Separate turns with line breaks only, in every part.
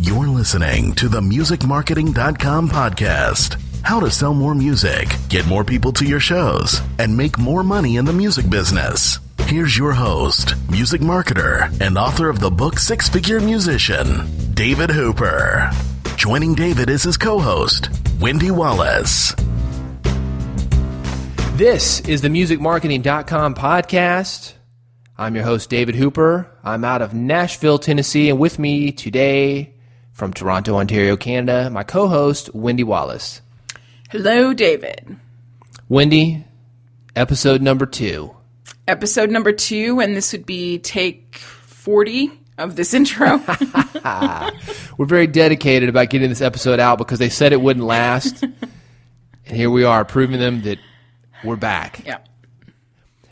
You're listening to the musicmarketing.com podcast. How to sell more music, get more people to your shows, and make more money in the music business. Here's your host, music marketer, and author of the book Six Figure Musician, David Hooper. Joining David is his co-host, Wendy Wallace.
This is the musicmarketing.com podcast. I'm your host, David Hooper. I'm out of Nashville, Tennessee, and with me today from Toronto, Ontario, Canada, my co-host, Wendy Wallace.
Hello, David.
Wendy, episode number 2.
Episode number 2, and this would be take 40 of this intro.
We're very dedicated about getting this episode out because they said it wouldn't last. And here we are, proving them that we're back.
Yeah.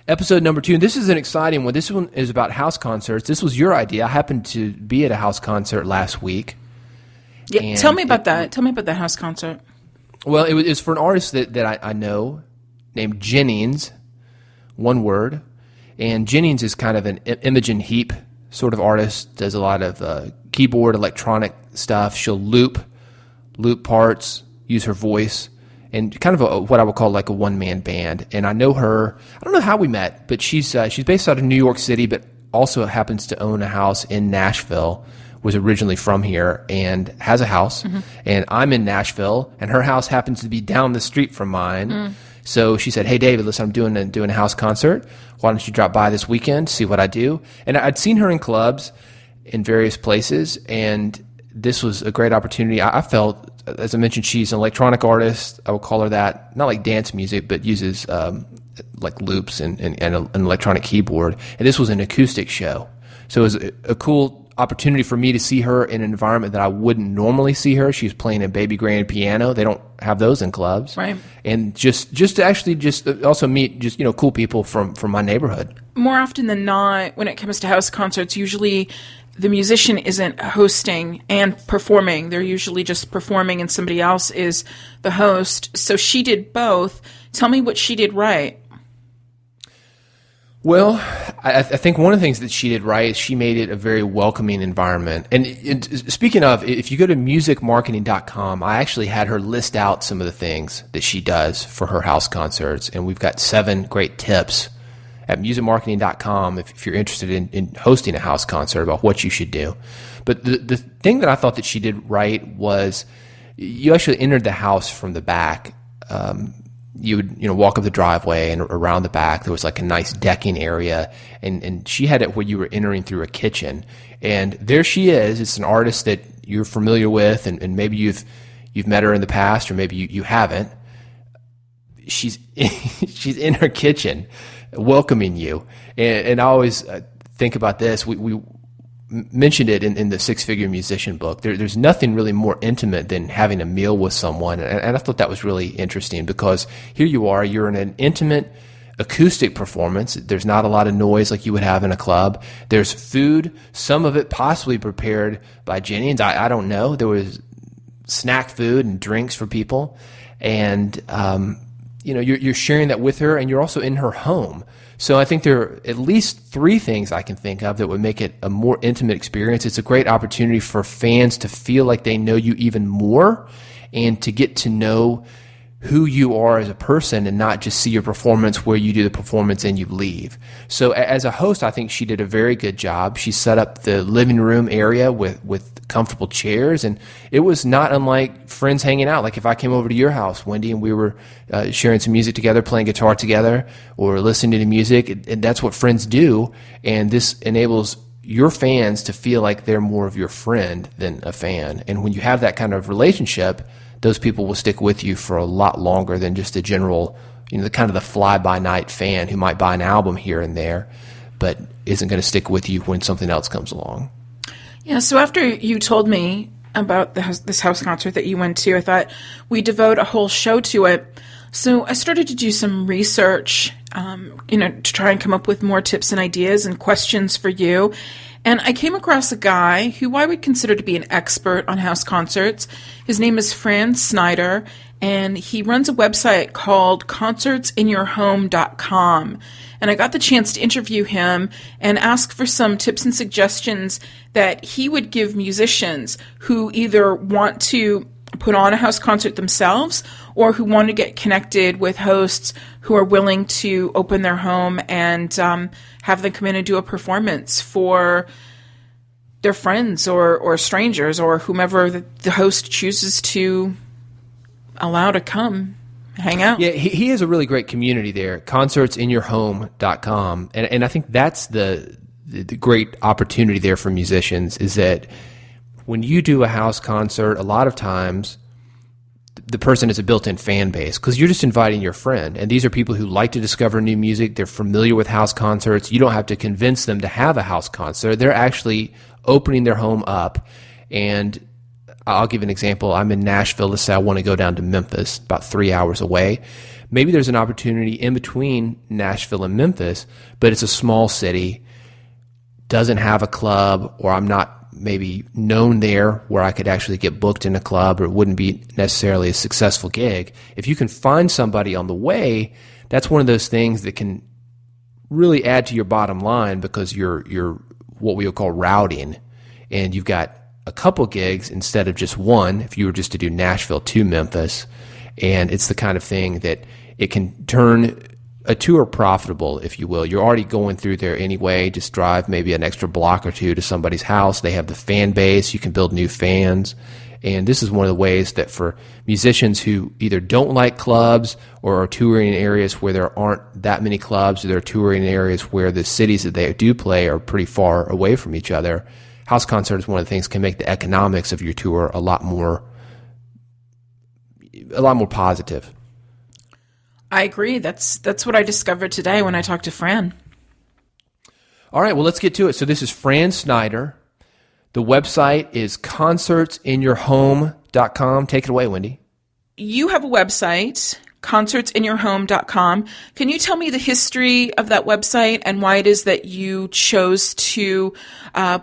Episode number 2, and this is an exciting one. This one is about house concerts. This was your idea. I happened to be at a house concert last week.
Yeah, tell me about that. Tell me about that house concert.
Well, it was for an artist that I know named Jennings, one word. And Jennings is kind of an Imogen Heap sort of artist, does a lot of keyboard, electronic stuff. She'll loop parts, use her voice, and kind of what I would call like a one-man band. And I know her, I don't know how we met, but she's based out of New York City, but also happens to own a house in Nashville, was originally from here, and has a house. Mm-hmm. And I'm in Nashville, and her house happens to be down the street from mine. So she said, "Hey, David, listen, I'm doing a house concert. Why don't you drop by this weekend, see what I do?" And I'd seen her in clubs in various places, and this was a great opportunity. I felt, as I mentioned, she's an electronic artist. I would call her that. Not like dance music, but uses like loops and an electronic keyboard. And this was an acoustic show. So it was a cool opportunity for me to see her in an environment that I wouldn't normally see her. She was playing a baby grand piano. They don't have those in clubs.
Right.
And just to actually just also meet just, cool people from my neighborhood.
More often than not, when it comes to house concerts, usually the musician isn't hosting and performing. They're usually just performing and somebody else is the host. So she did both. Tell me what she did right.
Well, I think one of the things that she did right is she made it a very welcoming environment. And speaking of, if you go to musicmarketing.com, I actually had her list out some of the things that she does for her house concerts. And we've got 7 great tips at musicmarketing.com if you're interested in hosting a house concert about what you should do. But the thing that I thought that she did right was you actually entered the house from the back. You would walk up the driveway, and around the back there was like a nice decking area, and she had it where you were entering through a kitchen, and there she is. It's an artist that you're familiar with, and maybe you've met her in the past, or maybe you haven't. She's in her kitchen welcoming you, and I always think about this. We mentioned it in the Six Figure Musician book. There's nothing really more intimate than having a meal with someone, and I thought that was really interesting because here you are, you're in an intimate acoustic performance. There's not a lot of noise like you would have in a club. There's food, some of it possibly prepared by Jennings. I don't know. There was snack food and drinks for people, and you're sharing that with her, and you're also in her home. So I think there are at least 3 things I can think of that would make it a more intimate experience. It's a great opportunity for fans to feel like they know you even more and to get to know who you are as a person and not just see your performance where you do the performance and you leave. So as a host, I think she did a very good job. She set up the living room area with comfortable chairs, and it was not unlike friends hanging out. Like if I came over to your house, Wendy, and we were sharing some music together, playing guitar together, or listening to music, and that's what friends do, and this enables your fans to feel like they're more of your friend than a fan. And when you have that kind of relationship, those people will stick with you for a lot longer than just a general, the kind of the fly-by-night fan who might buy an album here and there, but isn't going to stick with you when something else comes along.
Yeah, so after you told me about this house concert that you went to, I thought we'd devote a whole show to it. So I started to do some research, to try and come up with more tips and ideas and questions for you. And I came across a guy who I would consider to be an expert on house concerts. His name is Fran Snyder, and he runs a website called concertsinyourhome.com. And I got the chance to interview him and ask for some tips and suggestions that he would give musicians who either want to put on a house concert themselves or who want to get connected with hosts who are willing to open their home and have them come in and do a performance for their friends or strangers or whomever the host chooses to allow to come hang out.
Yeah, he has a really great community there, concertsinyourhome.com. And I think that's the great opportunity there for musicians is that when you do a house concert, a lot of times the person is a built-in fan base because you're just inviting your friend. And these are people who like to discover new music. They're familiar with house concerts. You don't have to convince them to have a house concert. They're actually opening their home up. And I'll give an example. I'm in Nashville. Let's say I want to go down to Memphis, about 3 hours away. Maybe there's an opportunity in between Nashville and Memphis, but it's a small city, doesn't have a club, or I'm not maybe known there where I could actually get booked in a club, or it wouldn't be necessarily a successful gig. If you can find somebody on the way, that's one of those things that can really add to your bottom line because you're what we would call routing, and you've got a couple gigs instead of just one if you were just to do Nashville to Memphis. And it's the kind of thing that it can turn a tour profitable, if you will. You're already going through there anyway. Just drive maybe an extra block or two to somebody's house. They have the fan base. You can build new fans. And this is one of the ways that for musicians who either don't like clubs or are touring in areas where there aren't that many clubs, or they're touring in areas where the cities that they do play are pretty far away from each other, house concert is one of the things that can make the economics of your tour a lot more positive.
I agree. That's what I discovered today when I talked to Fran.
All right, well, let's get to it. So this is Fran Snyder. The website is concertsinyourhome.com. Take it away, Wendy.
You have a website, concertsinyourhome.com. Can you tell me the history of that website and why it is that you chose to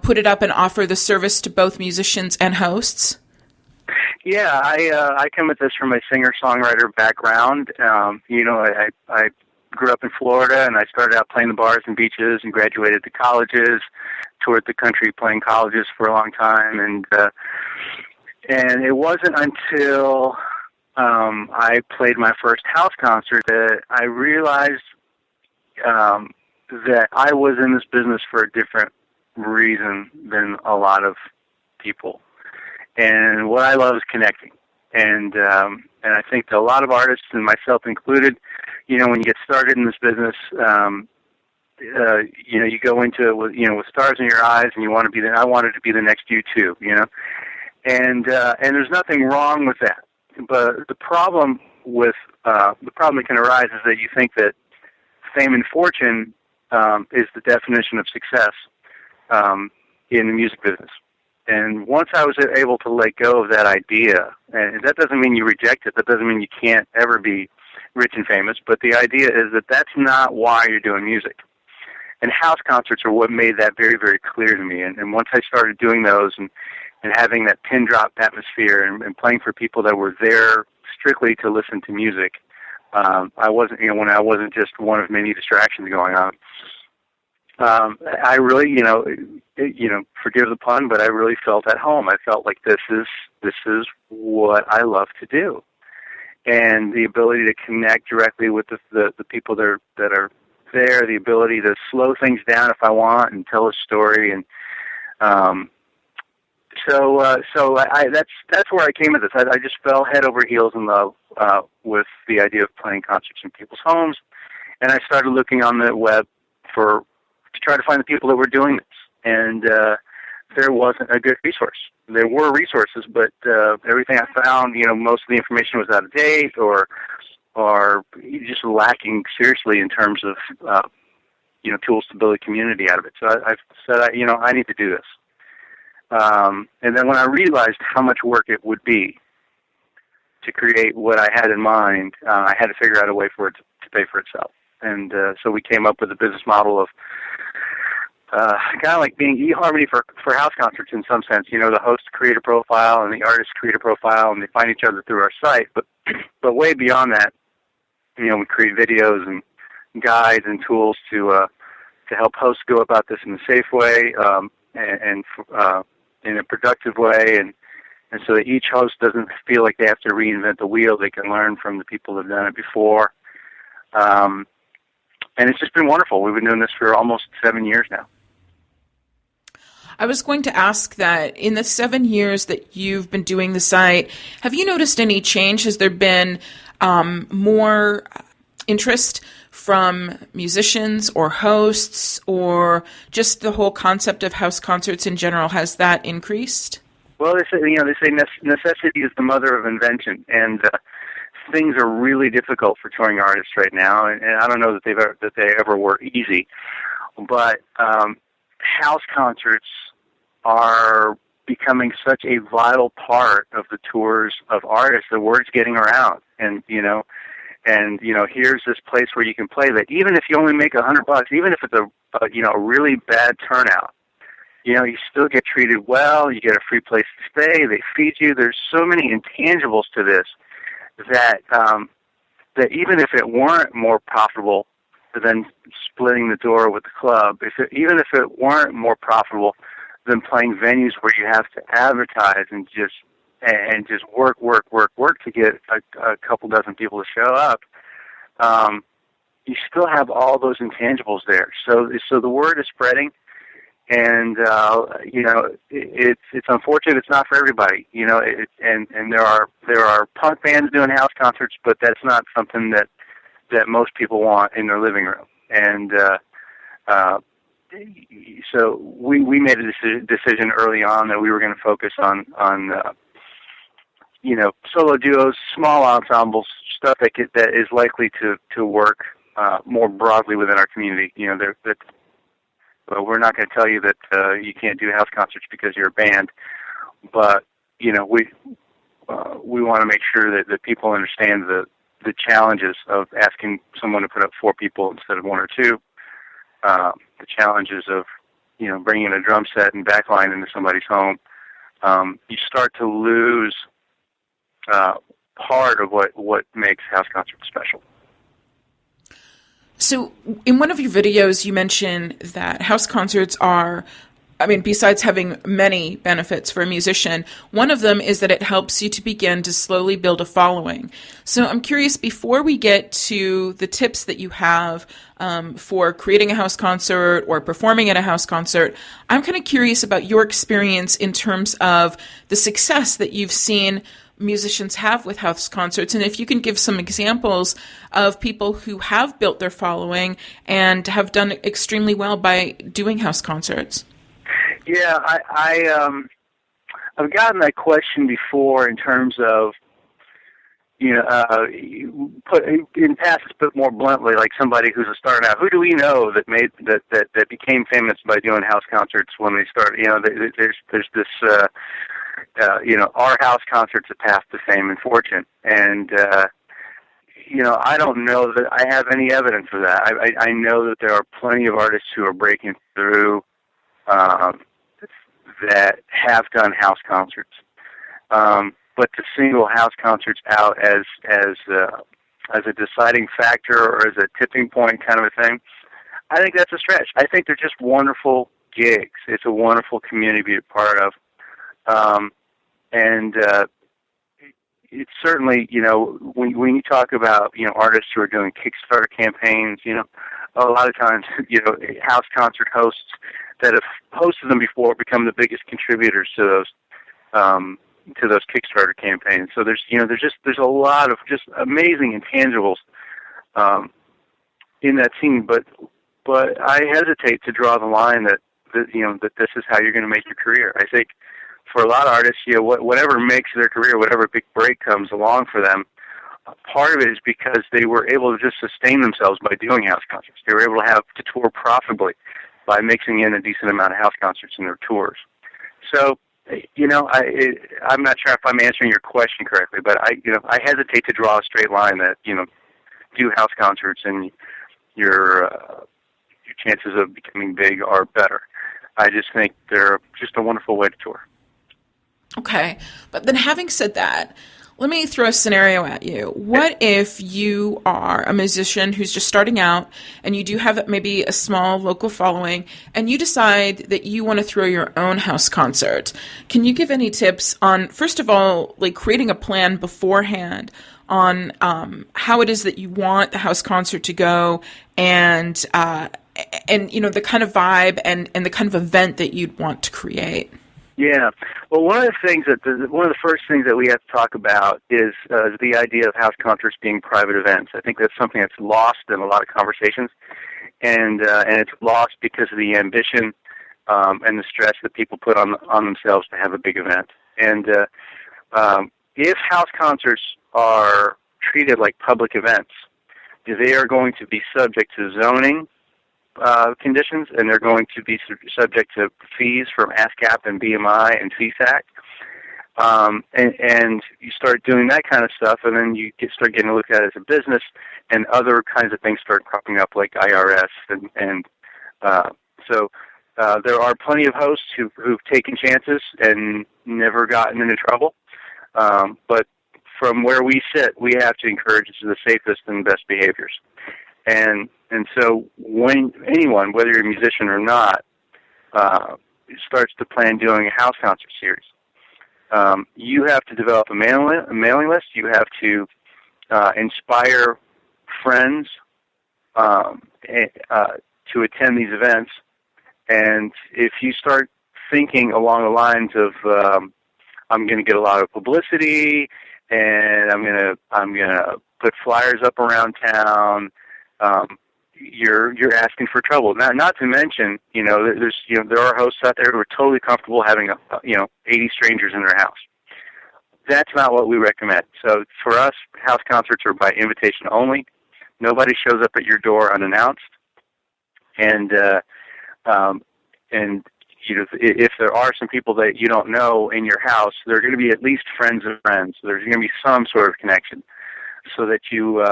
put it up and offer the service to both musicians and hosts?
Yeah, I come at this from a singer-songwriter background. I grew up in Florida, and I started out playing the bars and beaches and graduated to colleges, toured the country playing colleges for a long time. And it wasn't until I played my first house concert that I realized that I was in this business for a different reason than a lot of people. And what I love is connecting. And I think that a lot of artists, and myself included, when you get started in this business, you go into it with stars in your eyes, and I wanted to be the next U2, and there's nothing wrong with that. But the problem that can arise is that you think that fame and fortune is the definition of success in the music business. And once I was able to let go of that idea, and that doesn't mean you reject it, that doesn't mean you can't ever be rich and famous, but the idea is that that's not why you're doing music. And house concerts are what made that very, very clear to me. And once I started doing those and having that pin drop atmosphere and playing for people that were there strictly to listen to music, I wasn't, when I wasn't just one of many distractions going on. I really, forgive the pun, but I really felt at home. I felt like this is what I love to do, and the ability to connect directly with the people that are there, the ability to slow things down if I want and tell a story, and so that's where I came at this. I just fell head over heels in love with the idea of playing concerts in people's homes, and I started looking on the web to try to find the people that were doing this. And there wasn't a good resource. There were resources, but everything I found, most of the information was out of date or just lacking seriously in terms of, tools to build a community out of it. So I said, I need to do this. And then when I realized how much work it would be to create what I had in mind, I had to figure out a way for it to pay for itself. And so we came up with a business model of kind of like being eHarmony for house concerts in some sense. The hosts create a profile and the artists create a profile, and they find each other through our site. But But way beyond that, we create videos and guides and tools to help hosts go about this in a safe way, and in a productive way, and so that each host doesn't feel like they have to reinvent the wheel. They can learn from the people who've done it before. And it's just been wonderful. We've been doing this for almost 7 years now.
I was going to ask that in the 7 years that you've been doing the site, have you noticed any change? Has there been more interest from musicians or hosts, or just the whole concept of house concerts in general? Has that increased?
Well, they say necessity is the mother of invention, and things are really difficult for touring artists right now, and I don't know that they ever were easy. But house concerts are becoming such a vital part of the tours of artists. The word's getting around, and here's this place where you can play that. Even if you only make $100, even if it's a really bad turnout, you still get treated well. You get a free place to stay. They feed you. There's so many intangibles to this that even if it weren't more profitable than splitting the door with the club, even if it weren't more profitable than playing venues where you have to advertise and just work to get a couple dozen people to show up, you still have all those intangibles there. So the word is spreading, and it's unfortunate it's not for everybody. And there are punk bands doing house concerts, but that's not something that most people want in their living room. And so we made a decision early on that we were going to focus on solo duos, small ensembles, stuff that is likely to work more broadly within our community. We're not going to tell you that you can't do house concerts because you're a band, but we want to make sure that people understand the challenges of asking someone to put up 4 people instead of 1 or 2. The challenges of bringing a drum set and backline into somebody's home. You start to lose part of what makes house concerts special.
So in one of your videos, you mentioned that house concerts are, besides having many benefits for a musician, one of them is that it helps you to begin to slowly build a following. So I'm curious, before we get to the tips that you have for creating a house concert or performing at a house concert, I'm kind of curious about your experience in terms of the success that you've seen musicians have with house concerts, and if you can give some examples of people who have built their following and have done extremely well by doing house concerts.
Yeah, I've gotten that question before in terms of put in past, but more bluntly, like somebody who's starting out. Who do we know that made that became famous by doing house concerts when they started? There's this. Our house concerts have passed the fame and fortune, and I don't know that I have any evidence of that. I know that there are plenty of artists who are breaking through that have done house concerts, but to single house concerts out as a deciding factor or as a tipping point kind of a thing, I think that's a stretch. I think they're just wonderful gigs. It's a wonderful community to be a part of. And it's certainly, when you talk about, artists who are doing Kickstarter campaigns, a lot of times, house concert hosts that have hosted them before become the biggest contributors to those Kickstarter campaigns. So there's a lot of just amazing intangibles in that scene, but I hesitate to draw the line that this is how you're going to make your career. I think for a lot of artists, whatever makes their career, whatever big break comes along for them, part of it is because they were able to just sustain themselves by doing house concerts. They were able to tour profitably by mixing in a decent amount of house concerts in their tours. So, I'm not sure if I'm answering your question correctly, but I hesitate to draw a straight line that do house concerts and your chances of becoming big are better. I just think they're just a wonderful way to tour.
Okay, but then having said that, Let me throw a scenario at you. What if you are a musician who's just starting out and you do have maybe a small local following and you decide that you want to throw your own house concert? Can you give any tips on, first of all, like creating a plan beforehand on how it is that you want the house concert to go and you know, the kind of vibe and the kind of event that you'd want to create?
Yeah. Well, one of the first things that we have to talk about is the idea of house concerts being private events. I think that's something that's lost in a lot of conversations, and it's lost because of the ambition and the stress that people put on themselves to have a big event. And if house concerts are treated like public events, they are going to be subject to zoning conditions, and they're going to be subject to fees from ASCAP and BMI and CSAC. And you start doing that kind of stuff, and then you start getting looked at as a business, and other kinds of things start cropping up, like IRS. So there are plenty of hosts who've taken chances and never gotten into trouble. But from where we sit, we have to encourage the safest and best behaviors. And so when anyone, whether you're a musician or not, starts to plan doing a house concert series, you have to develop a mailing list. You have to inspire friends to attend these events. And if you start thinking along the lines of I'm going to get a lot of publicity, and I'm gonna put flyers up around town, you're asking for trouble. Not to mention, there are hosts out there who are totally comfortable having 80 strangers in their house. That's not what we recommend. So for us, house concerts are by invitation only. Nobody shows up at your door unannounced, and if there are some people that you don't know in your house, they're going to be at least friends of friends. There's going to be some sort of connection, so that you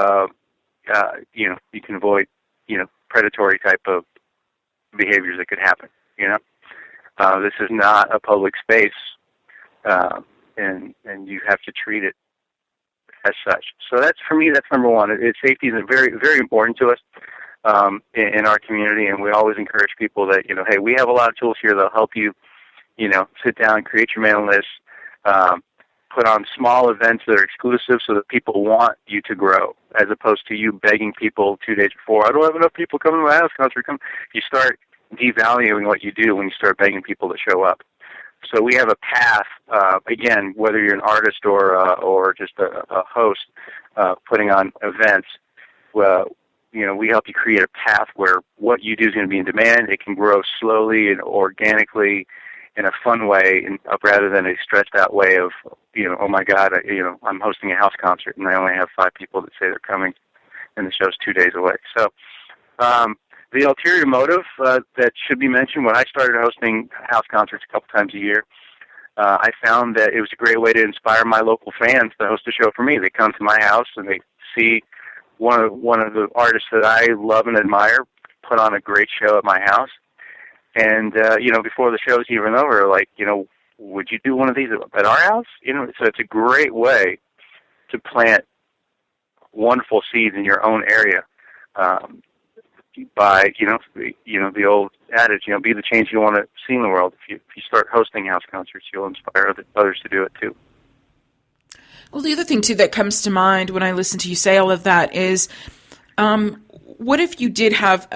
can avoid predatory type of behaviors that could happen. This is not a public space, and you have to treat it as such. So that's, for me, that's number one. Safety is very, very important to us in our community, and we always encourage people that, hey, we have a lot of tools here that'll help you, sit down, create your mailing list, put on small events that are exclusive so that people want you to grow, as opposed to you begging people 2 days before, I don't have enough people coming to my house concert. You start devaluing what you do when you start begging people to show up. So we have a path, again, whether you're an artist or just a host putting on events. We help you create a path where what you do is going to be in demand. It can grow slowly and organically in a fun way, rather than a stressed-out way of, oh my God, I'm hosting a house concert and I only have 5 people that say they're coming, and the show's 2 days away. So the ulterior motive that should be mentioned, when I started hosting house concerts a couple times a year, I found that it was a great way to inspire my local fans to host a show for me. They come to my house and they see one of the artists that I love and admire put on a great show at my house. And, before the show's even over, like, would you do one of these at our house? So it's a great way to plant wonderful seeds in your own area by, the old adage, be the change you want to see in the world. If you start hosting house concerts, you'll inspire others to do it too.
Well, the other thing, too, that comes to mind when I listen to you say all of that is, what if you did have,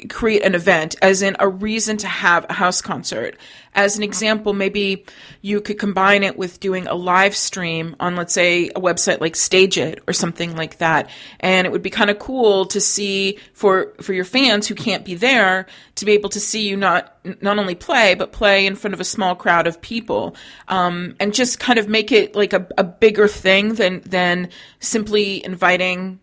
create an event, as in a reason to have a house concert? As an example, maybe you could combine it with doing a live stream on, let's say, a website like Stage It or something like that. And it would be kind of cool to see for your fans who can't be there to be able to see you not only play, but play in front of a small crowd of people, and just kind of make it like a bigger thing than simply inviting.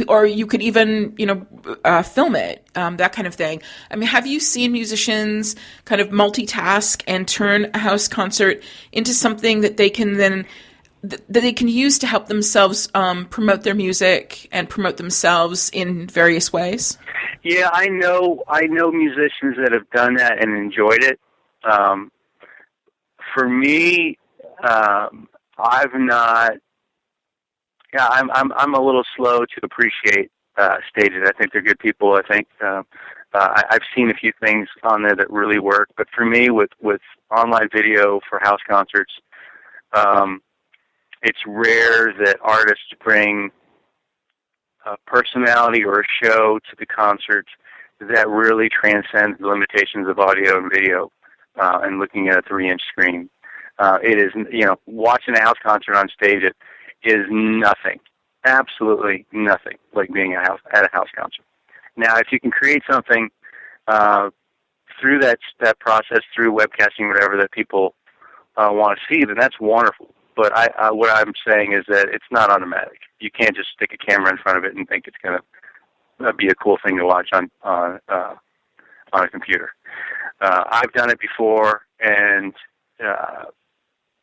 Or you could even, film it, that kind of thing. I mean, have you seen musicians kind of multitask and turn a house concert into something that they can then, that they can use to help themselves promote their music and promote themselves in various ways?
Yeah, I know musicians that have done that and enjoyed it. For me, I've not. Yeah, I'm a little slow to appreciate stages. I think they're good people. I think I've seen a few things on there that really work. But for me, with online video for house concerts, it's rare that artists bring a personality or a show to the concert that really transcends the limitations of audio and video and looking at a 3-inch screen. It is, watching a house concert on stage is nothing, absolutely nothing like being at a house concert. Now, if you can create something through that process, through webcasting, whatever, that people want to see, then that's wonderful. But what I'm saying is that it's not automatic. You can't just stick a camera in front of it and think it's going to be a cool thing to watch on a computer. I've done it before, and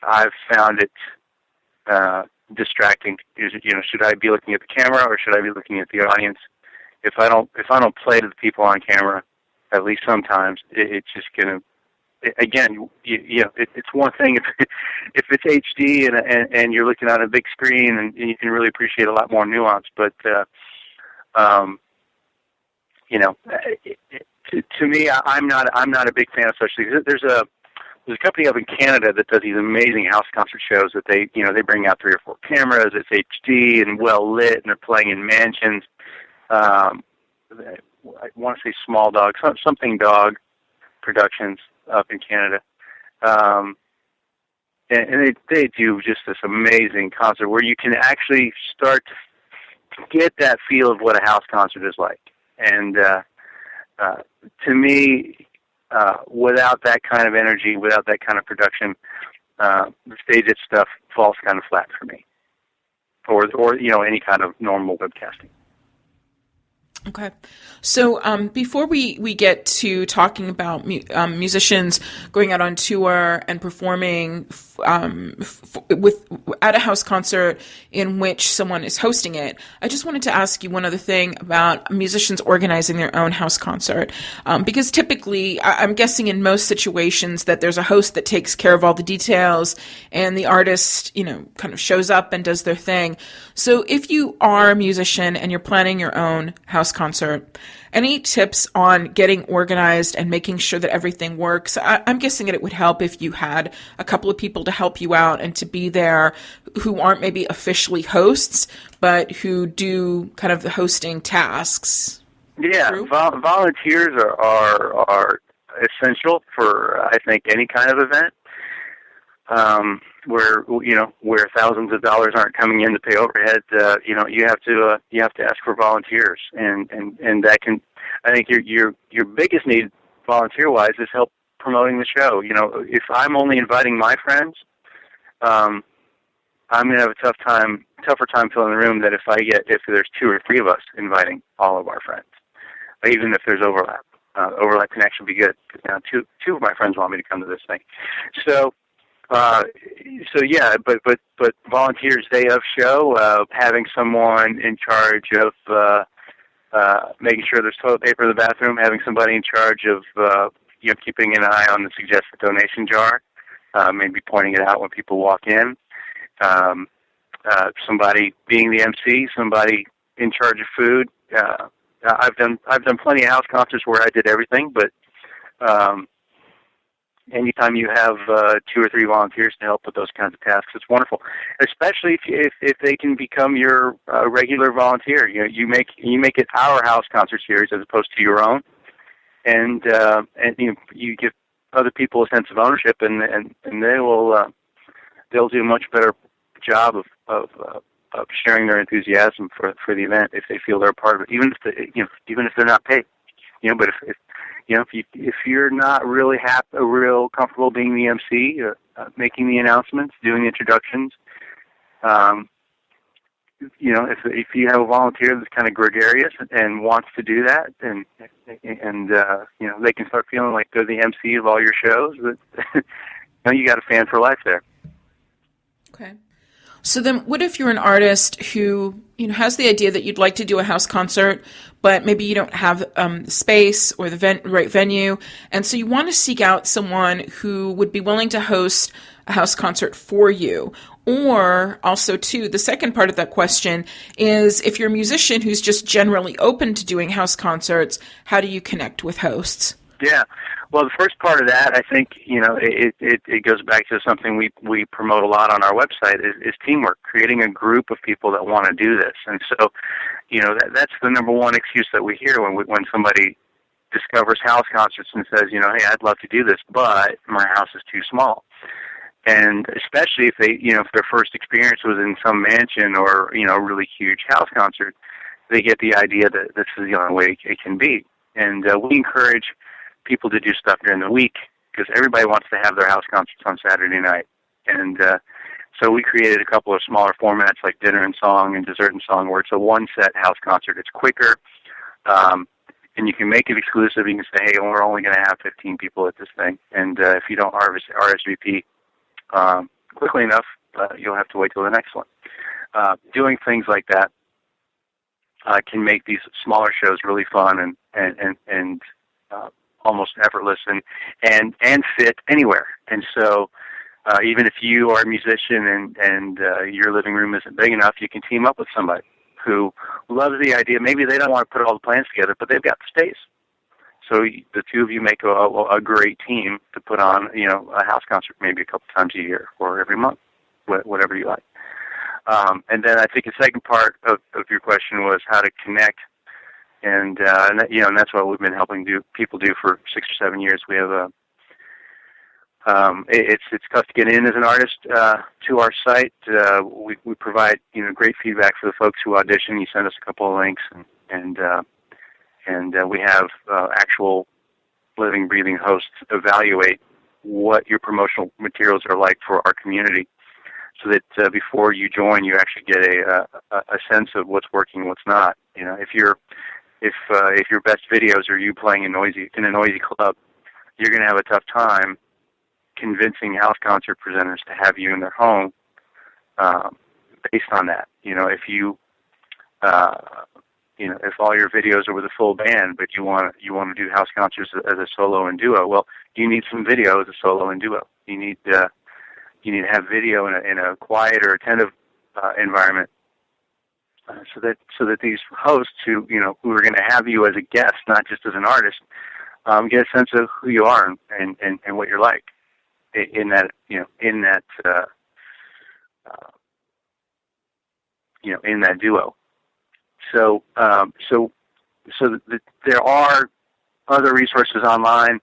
I've found it distracting. Should I be looking at the camera or should I be looking at the audience? If I don't play to the people on camera, at least sometimes, it's just going to. Again, it's one thing if it's HD and you're looking on a big screen and you can really appreciate a lot more nuance. But to me, I'm not a big fan of such things. There's a company up in Canada that does these amazing house concert shows that they bring out 3 or 4 cameras. It's HD and well lit, and they're playing in mansions. I want to say Small Dog, something Dog Productions up in Canada, and they do just this amazing concert where you can actually start to get that feel of what a house concert is like. And to me, without that kind of energy, without that kind of production, the stage stuff falls kind of flat for me, or any kind of normal webcasting.
Okay. So before we get to talking about musicians going out on tour and performing at a house concert in which someone is hosting it, I just wanted to ask you one other thing about musicians organizing their own house concert. Because typically, I'm guessing in most situations that there's a host that takes care of all the details and the artist, kind of shows up and does their thing. So if you are a musician and you're planning your own house concert, any tips on getting organized and making sure that everything works? I'm guessing that it would help if you had a couple of people to help you out and to be there who aren't maybe officially hosts, but who do kind of the hosting tasks.
Yeah, volunteers are essential for, I think, any kind of event. Where thousands of dollars aren't coming in to pay overhead, you have to ask for volunteers, and that can, I think your biggest need volunteer wise is help promoting the show. If I'm only inviting my friends, I'm gonna have a tougher time filling the room than if there's 2 or 3 of us inviting all of our friends, even if there's overlap. Overlap can actually be good, because now two of my friends want me to come to this thing, so yeah, but volunteers day of show, having someone in charge of making sure there's toilet paper in the bathroom, having somebody in charge of keeping an eye on the suggested donation jar, maybe pointing it out when people walk in, somebody being the MC, somebody in charge of food. I've done plenty of house concerts where I did everything, but anytime you have 2 or 3 volunteers to help with those kinds of tasks, it's wonderful. Especially if they can become your regular volunteer. You make it our house concert series as opposed to your own, and you give other people a sense of ownership, and they'll do a much better job of sharing their enthusiasm for the event if they feel they're a part of it, even if they're not paid. But if you're not really real comfortable being the MC, making the announcements, doing the introductions, if you have a volunteer that's kind of gregarious and wants to do that, and they can start feeling like they're the MC of all your shows, but you got a fan for life there.
Okay. So then what if you're an artist who, has the idea that you'd like to do a house concert, but maybe you don't have space or the right venue, and so you want to seek out someone who would be willing to host a house concert for you? Or also, too, the second part of that question is, if you're a musician who's just generally open to doing house concerts, how do you connect with hosts?
Yeah. Well, the first part of that, I think, it goes back to something we promote a lot on our website is teamwork, creating a group of people that want to do this. And so, that's the number one excuse that we hear when somebody discovers house concerts and says, hey, I'd love to do this, but my house is too small. And especially if if their first experience was in some mansion or, a really huge house concert, they get the idea that this is the only way it can be. And we encourage people to do stuff during the week because everybody wants to have their house concerts on Saturday night. And so we created a couple of smaller formats like Dinner and Song and Dessert and Song, where it's a one-set house concert. It's quicker, and you can make it exclusive. You can say, hey, we're only going to have 15 people at this thing. And if you don't RSVP quickly enough, you'll have to wait till the next one. Doing things like that can make these smaller shows really fun and almost effortless and fit anywhere. And so even if you are a musician and your living room isn't big enough, you can team up with somebody who loves the idea. Maybe they don't want to put all the plans together, but they've got the space. So the two of you make a great team to put on, a house concert maybe a couple times a year or every month, whatever you like. And then I think the second part of your question was how to connect. And that's what we've been helping people do for 6 or 7 years. We have it's tough to get in as an artist to our site. We provide great feedback for the folks who audition. You send us a couple of links, and we have actual living, breathing hosts evaluate what your promotional materials are like for our community, so that before you join, you actually get a sense of what's working and what's not. If your best videos are you playing in a noisy club, you're going to have a tough time convincing house concert presenters to have you in their home based on that. If all your videos are with a full band, but you want to do house concerts as a solo and duo, well, you need some video as a solo and duo. You need to have video in a quiet or attentive environment, so that these hosts who are going to have you as a guest, not just as an artist, get a sense of who you are and what you're like in that duo. So there are other resources online.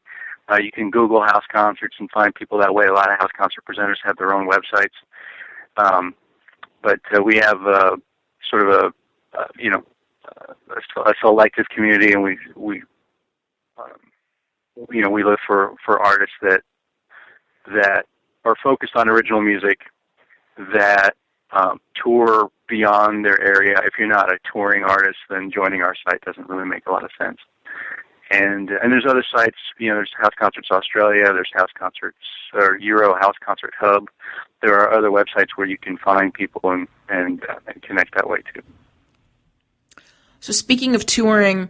You can Google house concerts and find people that way. A lot of house concert presenters have their own websites, but we have sort of a selective community, and we look for artists that are focused on original music, that tour beyond their area. If you're not a touring artist, then joining our site doesn't really make a lot of sense. And there's other sites, there's House Concerts Australia, there's House Concerts, or Euro House Concert Hub. There are other websites where you can find people and connect that way too.
So speaking of touring,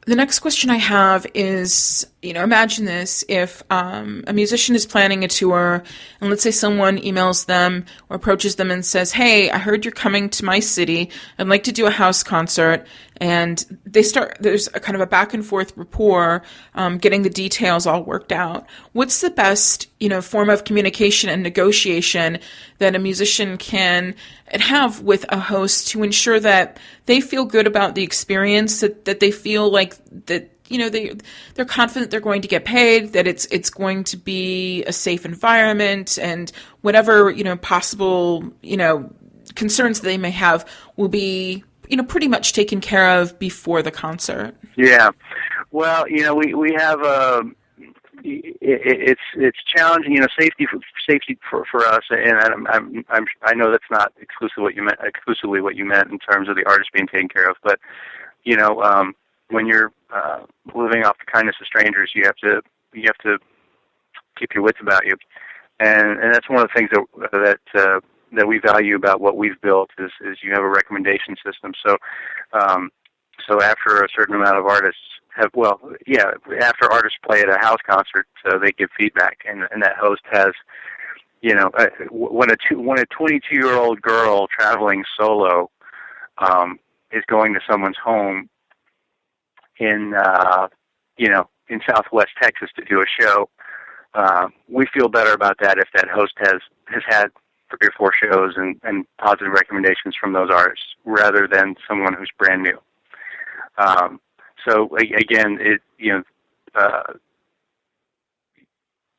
the next question I have is, imagine this, if a musician is planning a tour, and let's say someone emails them or approaches them and says, hey, I heard you're coming to my city, I'd like to do a house concert, and there's a kind of a back and forth rapport, getting the details all worked out. What's the best, form of communication and negotiation that a musician can have with a host to ensure that they feel good about the experience, that they feel like that, they're confident they're going to get paid, that it's going to be a safe environment, and whatever, possible, concerns they may have will be, pretty much taken care of before the concert? Yeah.
Well, we have it's challenging, safety for us, and I know that's not exclusively what you meant in terms of the artist being taken care of, but when you're living off the kindness of strangers, you have to keep your wits about you, and that's one of the things that that we value about what we've built is you have a recommendation system. So so after a certain amount of artists after artists play at a house concert, they give feedback, and that host has, when a 22-year-old girl traveling solo is going to someone's home in in Southwest Texas to do a show, we feel better about that if that host has had 3 or 4 shows and positive recommendations from those artists, rather than someone who's brand new. So again,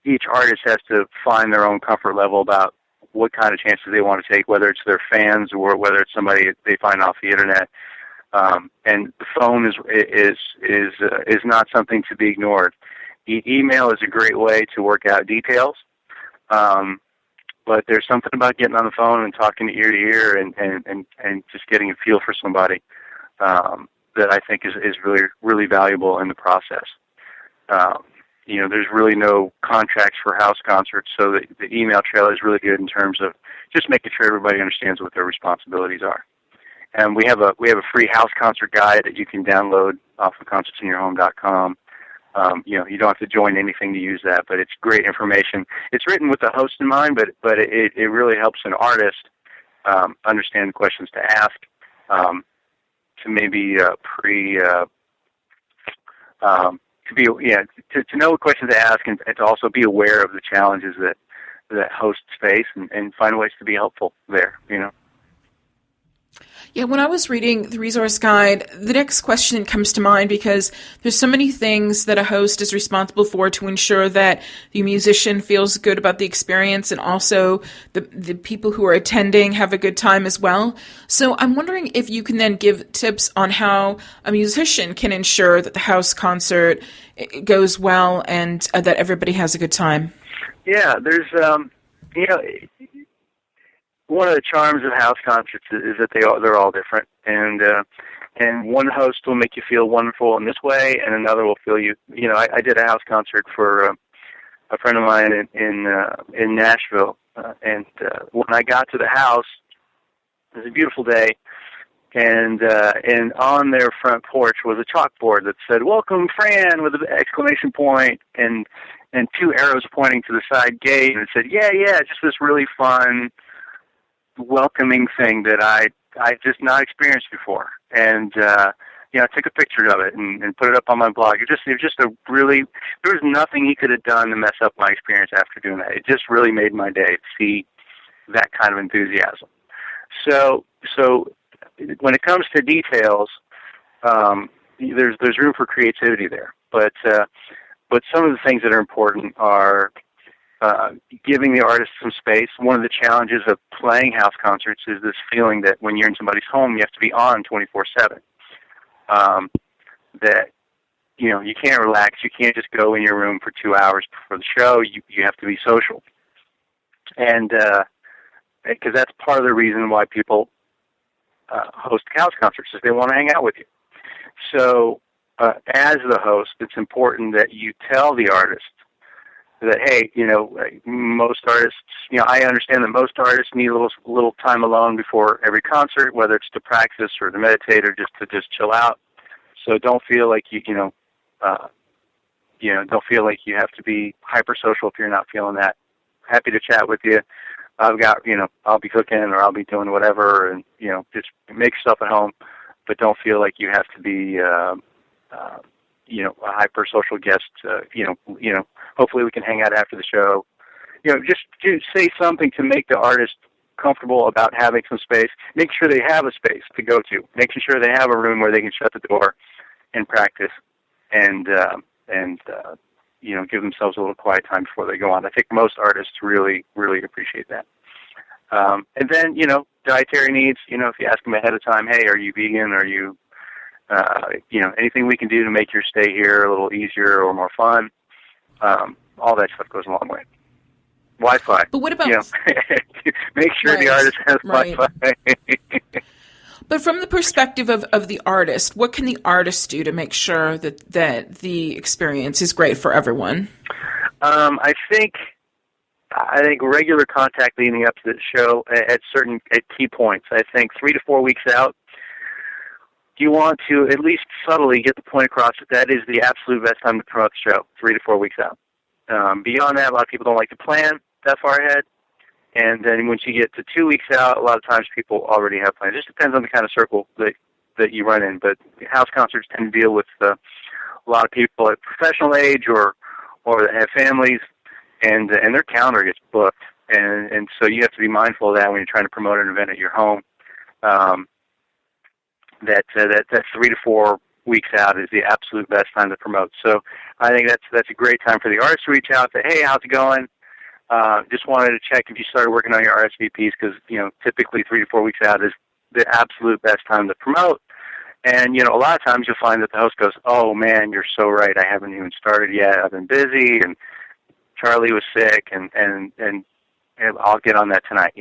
each artist has to find their own comfort level about what kind of chances they want to take, whether it's their fans or whether it's somebody they find off the internet. And the phone is not something to be ignored. Email is a great way to work out details, but there's something about getting on the phone and talking ear to ear and just getting a feel for somebody that I think is really, really valuable in the process. There's really no contracts for house concerts, so the email trail is really good in terms of just making sure everybody understands what their responsibilities are. And we have a free house concert guide that you can download off of concertsinyourhome.com. You don't have to join anything to use that, but it's great information. It's written with the host in mind, but it really helps an artist understand the questions to ask, to maybe to know what questions to ask, and to also be aware of the challenges that hosts face, and find ways to be helpful there.
Yeah, when I was reading the resource guide, the next question comes to mind because there's so many things that a host is responsible for to ensure that the musician feels good about the experience, and also the people who are attending have a good time as well. So I'm wondering if you can then give tips on how a musician can ensure that the house concert goes well and that everybody has a good time.
Yeah, there's one of the charms of house concerts is that they're all different, and one host will make you feel wonderful in this way, and another will feel you. I did a house concert for a friend of mine in Nashville, and when I got to the house, it was a beautiful day, and on their front porch was a chalkboard that said "Welcome, Fran" with an exclamation point, and 2 arrows pointing to the side gate, and it said, "Yeah, just this really fun, welcoming thing that I just not experienced before." And I took a picture of it and put it up on my blog. It was just a really, there was nothing he could have done to mess up my experience after doing that. It just really made my day to see that kind of enthusiasm. So when it comes to details, there's room for creativity there. But some of the things that are important are giving the artist some space. One of the challenges of playing house concerts is this feeling that when you're in somebody's home, you have to be on 24/7. That you can't relax. You can't just go in your room for 2 hours before the show. You have to be social, and because that's part of the reason why people host house concerts, is they want to hang out with you. So as the host, it's important that you tell the artist that, hey, most artists, I understand that most artists need a little time alone before every concert, whether it's to practice or to meditate or just to chill out. So don't feel like don't feel like you have to be hyper-social if you're not feeling that. Happy to chat with you. I'll be cooking or I'll be doing whatever, and, just make yourself at home, but don't feel like you have to be, a hyper-social guest. Hopefully we can hang out after the show. Just to say something to make the artist comfortable about having some space. Make sure they have a space to go to. Making sure they have a room where they can shut the door and practice, and give themselves a little quiet time before they go on. I think most artists really, really appreciate that. And then, dietary needs. If you ask them ahead of time, hey, are you vegan? Are you anything we can do to make your stay here a little easier or more fun, all that stuff goes a long way. Wi-Fi.
But what about...
make sure the artist has Wi-Fi.
But from the perspective of the artist, what can the artist do to make sure that the experience is great for everyone?
I think I think regular contact leading up to the show at key points. I think 3 to 4 weeks out, you want to at least subtly get the point across that is the absolute best time to promote the show, 3 to 4 weeks out. Beyond that, a lot of people don't like to plan that far ahead. And then once you get to 2 weeks out, a lot of times people already have plans. It just depends on the kind of circle that you run in. But house concerts tend to deal with a lot of people at professional age or that have families, and their calendar gets booked. And so you have to be mindful of that when you're trying to promote an event at your home. That 3 to 4 weeks out is the absolute best time to promote. So I think that's a great time for the artists to reach out, say, hey, how's it going? Just wanted to check if you started working on your RSVPs, because typically 3 to 4 weeks out is the absolute best time to promote. And a lot of times you'll find that the host goes, oh man, you're so right, I haven't even started yet. I've been busy, and Charlie was sick, and I'll get on that tonight.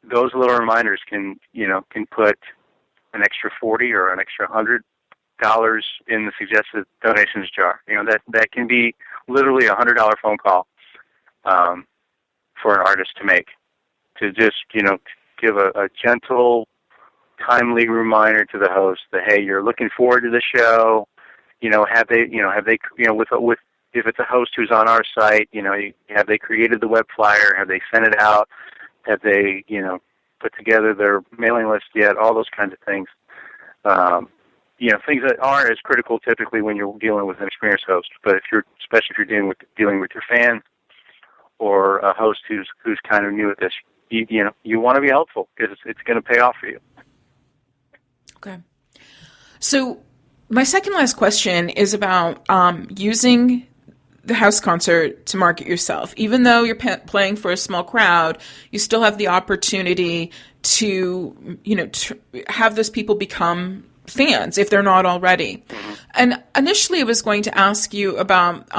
Those little reminders can put an extra $40 or an extra $100 in the suggested donations jar. That can be literally a $100 phone call for an artist to make, to just give a gentle, timely reminder to the host that, hey, you're looking forward to the show. Have they with if it's a host who's on our site, have they created the web flyer? Have they sent it out? Have they, put together their mailing list yet? All those kinds of things. Things that aren't as critical typically when you're dealing with an experienced host. But especially if you're dealing with your fans or a host who's kind of new at this, you want to be helpful, because it's going to pay off for you.
Okay. So my second last question is about using the house concert to market yourself. Even though you're playing for a small crowd, you still have the opportunity to, to have those people become fans if they're not already. And initially I was going to ask you about,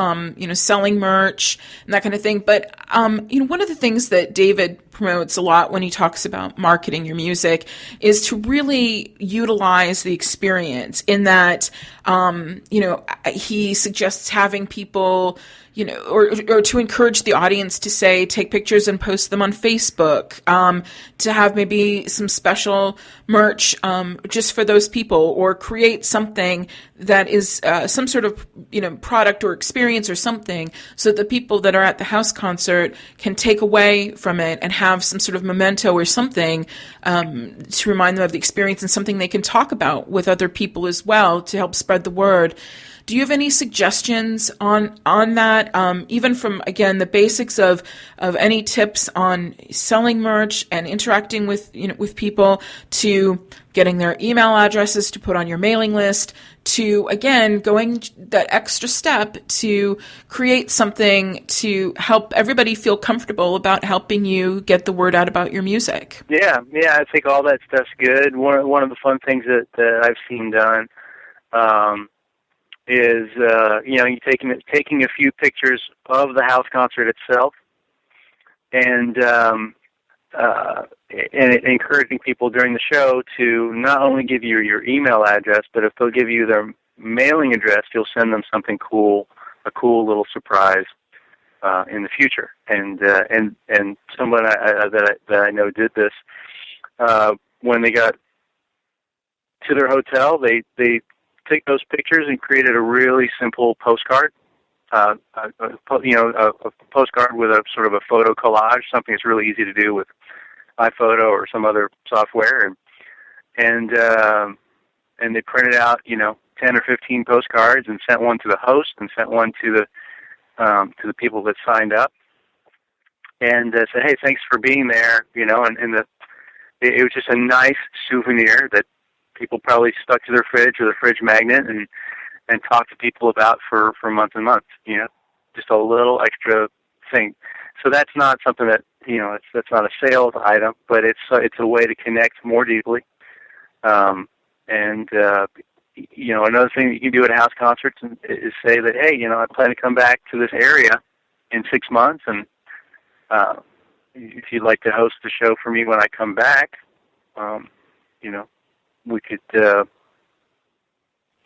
selling merch and that kind of thing. But, one of the things that David promotes a lot when he talks about marketing your music is to really utilize the experience in that, he suggests having people, or to encourage the audience to say, take pictures and post them on Facebook, to have maybe some special merch just for those people, or create something that is some sort of product or experience or something, so that the people that are at the house concert can take away from it and have some sort of memento or something to remind them of the experience, and something they can talk about with other people as well to help spread the word. Do you have any suggestions on that? Even from, again, the basics of any tips on selling merch and interacting with people, to getting their email addresses to put on your mailing list, to, again, going that extra step to create something to help everybody feel comfortable about helping you get the word out about your music.
Yeah, I think all that stuff's good. One of the fun things that I've seen done is you taking a few pictures of the house concert itself, and encouraging people during the show to not only give you your email address, but if they'll give you their mailing address, you'll send them something cool, a cool little surprise in the future. And someone that I know did this when they got to their hotel. They take those pictures and created a really simple postcard. A postcard with a sort of a photo collage, something that's really easy to do with iPhoto or some other software, and they printed out 10 or 15 postcards and sent one to the host and sent one to the people that signed up, and said, hey, thanks for being there, it was just a nice souvenir that people probably stuck to their fridge or their fridge magnet and talked to people about for months and months, just a little extra thing. So that's not something that, that's not a sales item, but it's a way to connect more deeply. Another thing that you can do at house concerts is say that, hey, I plan to come back to this area in 6 months, and if you'd like to host the show for me when I come back, we could,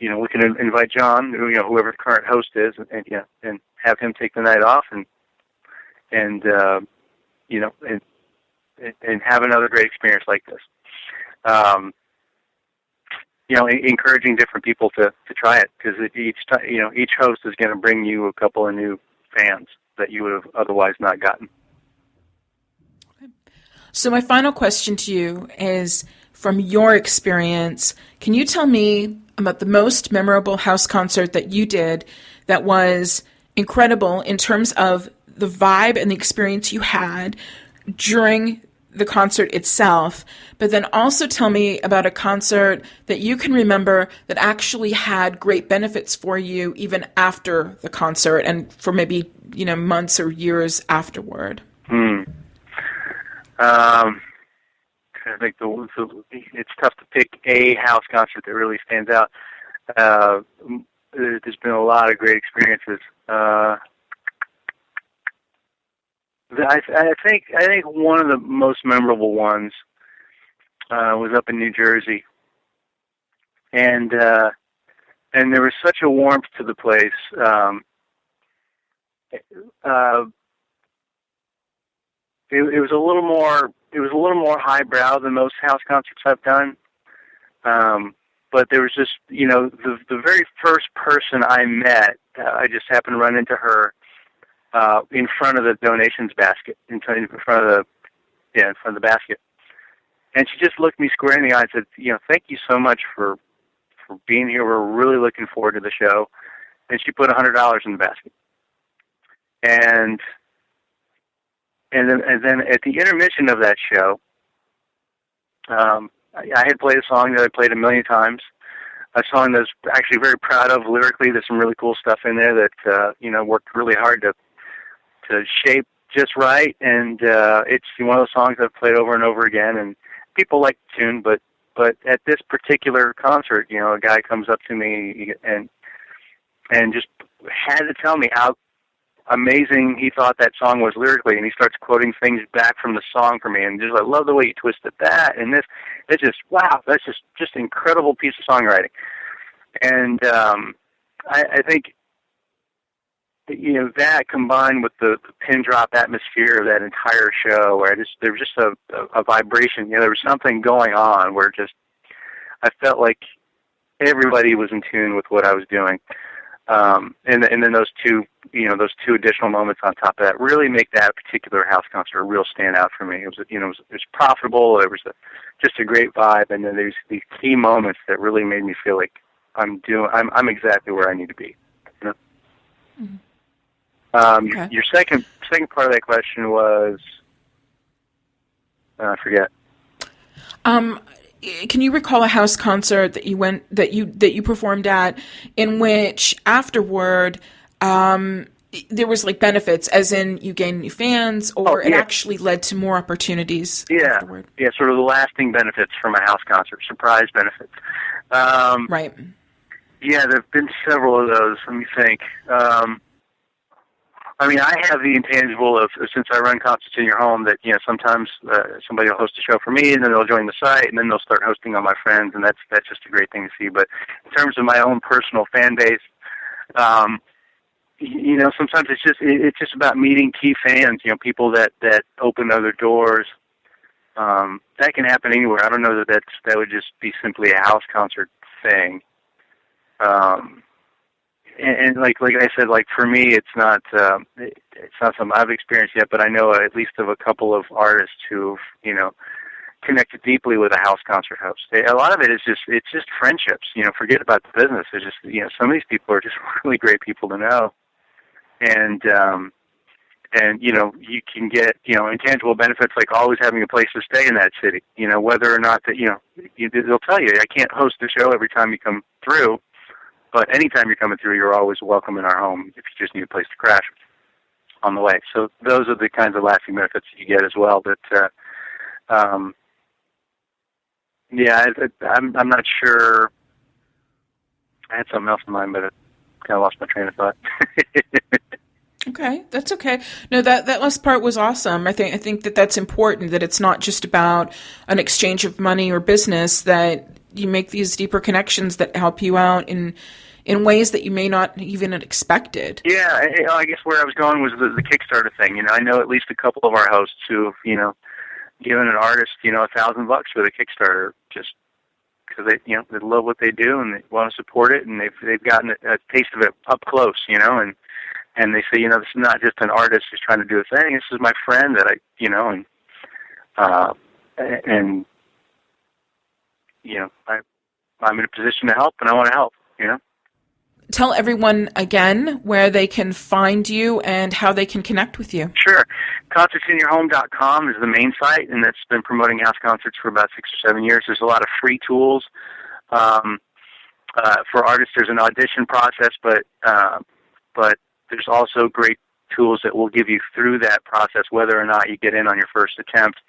we can invite John, whoever the current host is, and have him take the night off, and and you know, and have another great experience like this. You know, encouraging different people to try it, because each time, you know, each host is going to bring you a couple of new fans that you would have otherwise not gotten.
So my final question to you is, from your experience, can you tell me about the most memorable house concert that you did that was incredible in terms of the vibe and the experience you had during the concert itself, but then also tell me about a concert that you can remember that actually had great benefits for you even after the concert and for maybe, you know, months or years afterward.
I think it's tough to pick a house concert that really stands out. There's been a lot of great experiences. I think one of the most memorable ones was up in New Jersey, and there was such a warmth to the place. It was a little more highbrow than most house concerts I've done. But there was just, you know, the very first person I met, I just happened to run into her in front of the donations basket, in front of the basket. And she just looked me square in the eye and said, you know, thank you so much for being here. We're really looking forward to the show. And she put $100 in the basket. And then at the intermission of that show, I had played a song that I played a million times, a song that I was actually very proud of lyrically. There's some really cool stuff in there that, you know, worked really hard to shape just right. And it's one of those songs I've played over and over again, and people like the tune, but at this particular concert, you know, a guy comes up to me and just had to tell me how amazing he thought that song was lyrically, and he starts quoting things back from the song for me, and just, I love the way you twisted that, and this, it's just, wow, that's just an incredible piece of songwriting. And I think, you know, that combined with the pin drop atmosphere of that entire show, where there was just a vibration, you know, there was something going on where just, I felt like everybody was in tune with what I was doing. And then those two additional moments on top of that really make that particular house concert a real standout for me. It was profitable. There was just a great vibe, and then there's these key moments that really made me feel like I'm exactly where I need to be. You know? Mm-hmm. Okay. Your second part of that question was, I forget.
Can you recall a house concert that you performed at, in which afterward there was like benefits, as in you gained new fans, or it actually led to more opportunities afterward?
Yeah, sort of the lasting benefits from a house concert, surprise benefits.
Right.
Yeah, there have been several of those. Let me think. I mean, I have the intangible of, since I run concerts in your home, that, you know, sometimes somebody will host a show for me, and then they'll join the site, and then they'll start hosting on my friends, and that's just a great thing to see. But in terms of my own personal fan base, you know, sometimes it's just about meeting key fans, you know, people that open other doors. That can happen anywhere. I don't know that would just be simply a house concert thing. And like I said, like for me, it's not something I've experienced yet, but I know at least of a couple of artists who've, you know, connected deeply with a house concert host. A lot of it is just friendships. You know, forget about the business. It's just, you know, some of these people are just really great people to know, and you know, you can get, you know, intangible benefits like always having a place to stay in that city. You know, whether or not that, you know, they'll tell you, I can't host the show every time you come through. But anytime you're coming through, you're always welcome in our home if you just need a place to crash on the way. So those are the kinds of lasting benefits you get as well. But I'm not sure. I had something else in mind, but I kind of lost my train of thought.
Okay, that's okay. No, that last part was awesome. I think that's important, that it's not just about an exchange of money or business, that you make these deeper connections that help you out in in ways that you may not even have expected.
Yeah, I guess where I was going was the Kickstarter thing. You know, I know at least a couple of our hosts who have, you know, given an artist, you know, $1,000 for the Kickstarter just because they, you know, they love what they do and they want to support it, and they've gotten a taste of it up close, you know, and they say, you know, this is not just an artist who's trying to do a thing. This is my friend that I, you know, and you know, I'm in a position to help, and I want to help, you know.
Tell everyone again where they can find you and how they can connect with you.
Sure. ConcertsInYourHome.com is the main site, and that's been promoting house concerts for about 6 or 7 years. There's a lot of free tools for artists. There's an audition process, but there's also great tools that will give you through that process, whether or not you get in on your first attempt.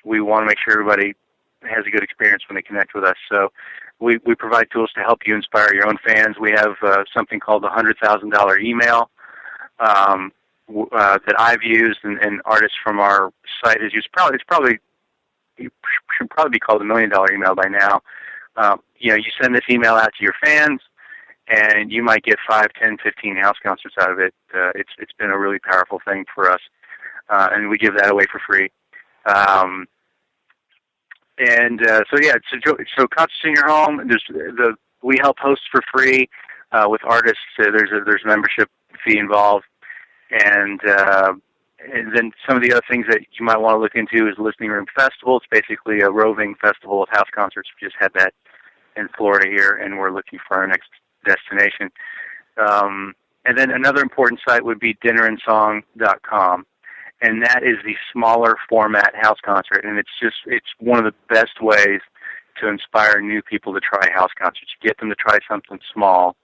We want to make sure everybody has a good experience when they connect with us. So we provide tools to help you inspire your own fans. We have something called the $100,000 email that I've used, and artists from our site has used. It should probably be called the $1 million email by now. You know, you send this email out to your fans, and you might get 5, 10, 15 house concerts out of it. It's been a really powerful thing for us, and we give that away for free. So Concerts in Your Home. We help hosts for free with artists. There's a membership fee involved, and then some of the other things that you might want to look into is Listening Room Festival. It's basically a roving festival of house concerts. We just had that in Florida here, and we're looking for our next destination. And then another important site would be dinnerandsong.com. And that is the smaller format house concert, and it's one of the best ways to inspire new people to try house concerts. You get them to try something small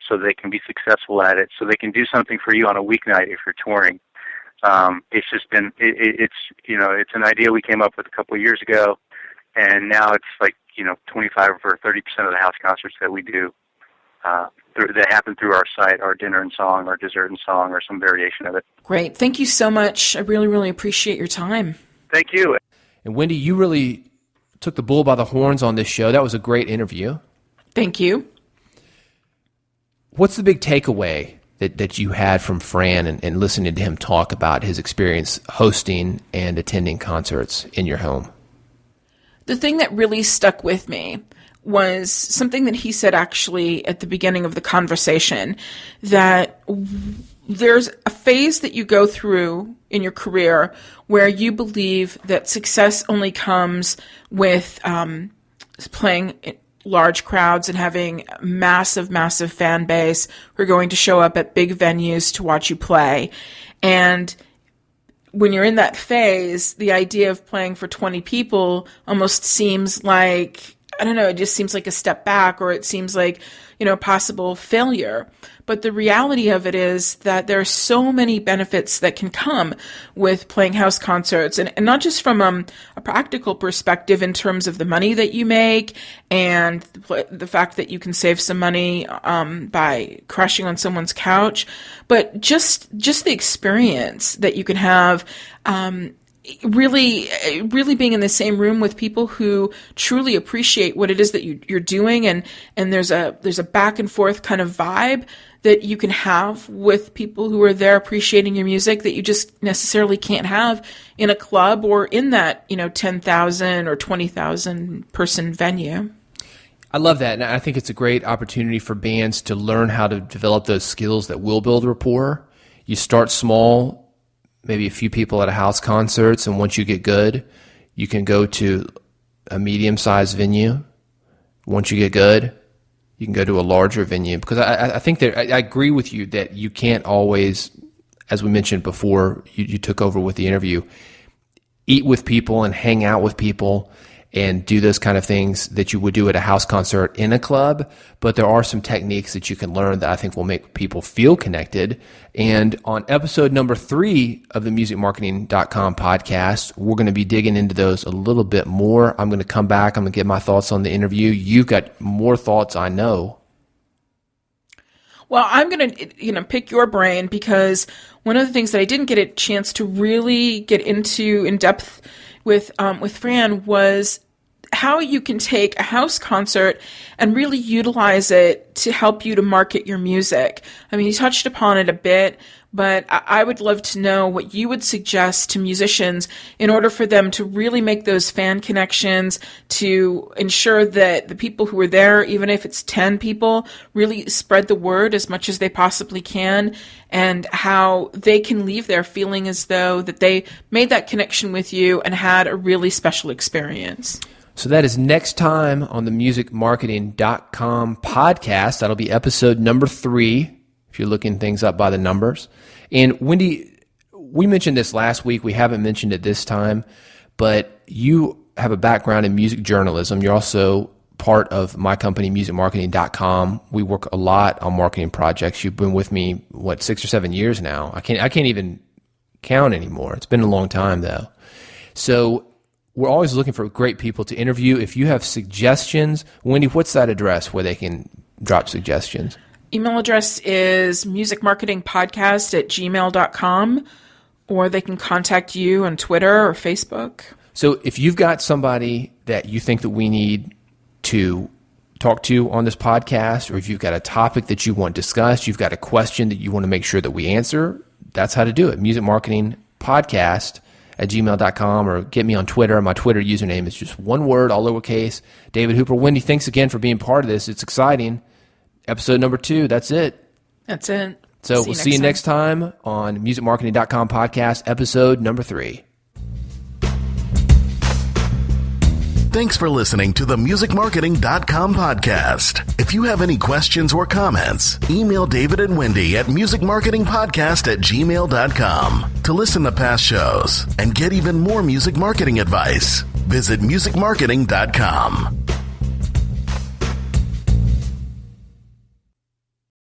so they can be successful at it, so they can do something for you on a weeknight if you're touring. It's just been, it's an idea we came up with a couple of years ago, and now it's like, you know, 25 or 30% of the house concerts that we do that happen through our site, our dinner and song, or dessert and song, or some variation of it.
Great. Thank you so much. I really, really appreciate your time.
Thank you.
And Wendy, you really took the bull by the horns on this show. That was a great interview.
Thank you.
What's the big takeaway that you had from Fran and listening to him talk about his experience hosting and attending concerts in your home?
The thing that really stuck with me was something that he said actually at the beginning of the conversation, that there's a phase that you go through in your career where you believe that success only comes with playing large crowds and having a massive, massive fan base who are going to show up at big venues to watch you play. And when you're in that phase, the idea of playing for 20 people almost seems like, I don't know, it just seems like a step back, or it seems like, you know, a possible failure. But the reality of it is that there are so many benefits that can come with playing house concerts, and not just from a practical perspective in terms of the money that you make and the fact that you can save some money by crashing on someone's couch, but just the experience that you can have. Really being in the same room with people who truly appreciate what it is that you're doing, and there's a back and forth kind of vibe that you can have with people who are there appreciating your music that you just necessarily can't have in a club or in that, you know, 10,000 or 20,000 person venue.
I love that, and I think it's a great opportunity for bands to learn how to develop those skills that will build rapport. You start small, maybe a few people at a house concerts, and once you get good, you can go to a medium-sized venue. Once you get good, you can go to a larger venue. Because I think that I agree with you that you can't always, as we mentioned before, you took over with the interview, eat with people and hang out with people and do those kind of things that you would do at a house concert in a club. But there are some techniques that you can learn that I think will make people feel connected. And on episode number 3 of the musicmarketing.com podcast, we're going to be digging into those a little bit more. I'm going to come back. I'm going to get my thoughts on the interview. You've got more thoughts, I know.
Well, I'm going to, pick your brain, because one of the things that I didn't get a chance to really get into in depth with Fran was how you can take a house concert and really utilize it to help you to market your music. I mean, you touched upon it a bit, but I would love to know what you would suggest to musicians in order for them to really make those fan connections, to ensure that the people who are there, even if it's 10 people, really spread the word as much as they possibly can, and how they can leave there feeling as though that they made that connection with you and had a really special experience.
So that is next time on the musicmarketing.com podcast. That'll be episode number 3, if you're looking things up by the numbers. And Wendy, we mentioned this last week. We haven't mentioned it this time, but you have a background in music journalism. You're also part of my company, musicmarketing.com. We work a lot on marketing projects. You've been with me, 6 or 7 years now. I can't even count anymore. It's been a long time, though. So we're always looking for great people to interview. If you have suggestions, Wendy, what's that address where they can drop suggestions?
Email address is musicmarketingpodcast@gmail.com, or they can contact you on Twitter or Facebook.
So if you've got somebody that you think that we need to talk to on this podcast, or if you've got a topic that you want discussed, you've got a question that you want to make sure that we answer, that's how to do it. musicmarketingpodcast@gmail.com, or get me on Twitter. My Twitter username is just one word, all lowercase, David Hooper. Wendy, thanks again for being part of this. It's exciting. Episode number 2, that's it.
That's it.
So we'll see you next time on musicmarketing.com podcast, episode number 3.
Thanks for listening to the musicmarketing.com podcast. If you have any questions or comments, email David and Wendy at musicmarketingpodcast@gmail.com. To listen to past shows and get even more music marketing advice, visit musicmarketing.com.